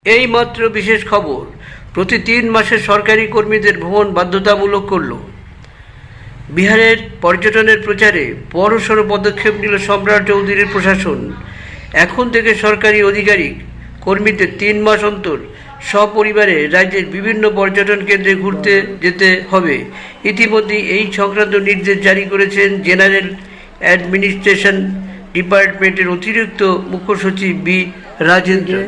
এইমাত্র বিশেষ খবর, প্রতি 3 মাসে সরকারি কর্মীদের ভ্রমণ বাধ্যতামূলক করল। বিহারের পর্যটনের প্রচারে বড়সড় পদক্ষেপ নিল সম্রাট চৌধুরীর প্রশাসন। এখন থেকে সরকারি আধিকারিক কর্মীদের 3 মাস অন্তর সপরিবারে রাজ্যের বিভিন্ন পর্যটন কেন্দ্রে ঘুরতে যেতে হবে। ইতিমধ্যে এই সংক্রান্ত নির্দেশ জারি করেছেন জেনারেল অ্যাডমিনিস্ট্রেশন ডিপার্টমেন্টের অতিরিক্ত মুখ্য সচিব বি রাজেন্দ্রন।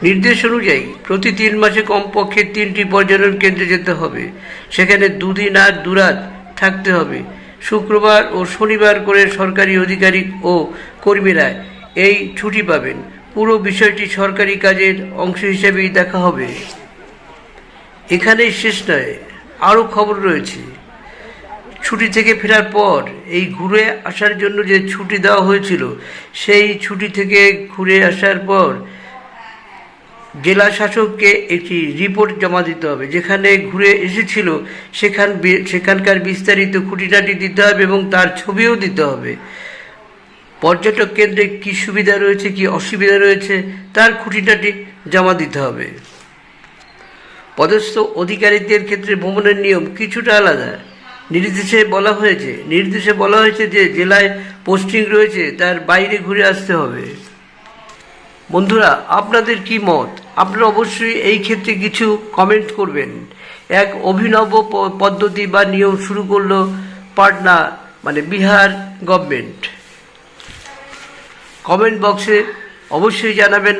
নির্দেশ অনুযায়ী প্রতি 3 মাসে কমপক্ষে 3টি পর্যটন কেন্দ্রে যেতে হবে। সেখানে 2 দিন আর 2 রাত থাকতে হবে। শুক্রবার ও শনিবার করে সরকারি আধিকারিক ও কর্মীরা এই ছুটি পাবেন। পুরো বিষয়টি সরকারি কাজের অংশ হিসেবেই দেখা হবে। এখানেই শেষ নয়, আরও খবর রয়েছে। ছুটি থেকে ফেরার পর এই ঘুরে আসার জন্য যে ছুটি দেওয়া হয়েছিল, সেই ছুটি থেকে ঘুরে আসার পর জেলা শাসককে একটি রিপোর্ট জমা দিতে হবে। যেখানে ঘুরে এসেছিল সেখানকার বিস্তারিত খুঁটিনাটি দিতে হবে এবং তার ছবিও দিতে হবে। পর্যটক কেন্দ্রে কী সুবিধা রয়েছে, কী অসুবিধা রয়েছে, তার খুঁটিনাটি জমা দিতে হবে। পদস্থ অধিকারীদের ক্ষেত্রে ভ্রমণের নিয়ম কিছুটা আলাদা। নির্দেশে বলা হয়েছে যে জেলায় পোস্টিং রয়েছে তার বাইরে ঘুরে আসতে হবে। বন্ধুরা, আপনাদের কি মত? আপনারা অবশ্যই এই ক্ষেত্রে কিছু কমেন্ট করবেন। এক অভিনব পদ্ধতি বা নিয়ম শুরু করলো পাটনা বিহার গভর্নমেন্ট। কমেন্ট বক্সে অবশ্যই জানাবেন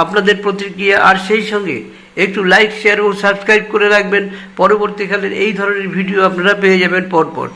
আপনাদের প্রতিক্রিয়া, আর সেই সঙ্গে একটু লাইক, শেয়ার ও সাবস্ক্রাইব করে রাখবেন। পরবর্তীকালে এই ধরনের ভিডিও আপনারা পেয়ে যাবেন পরপর।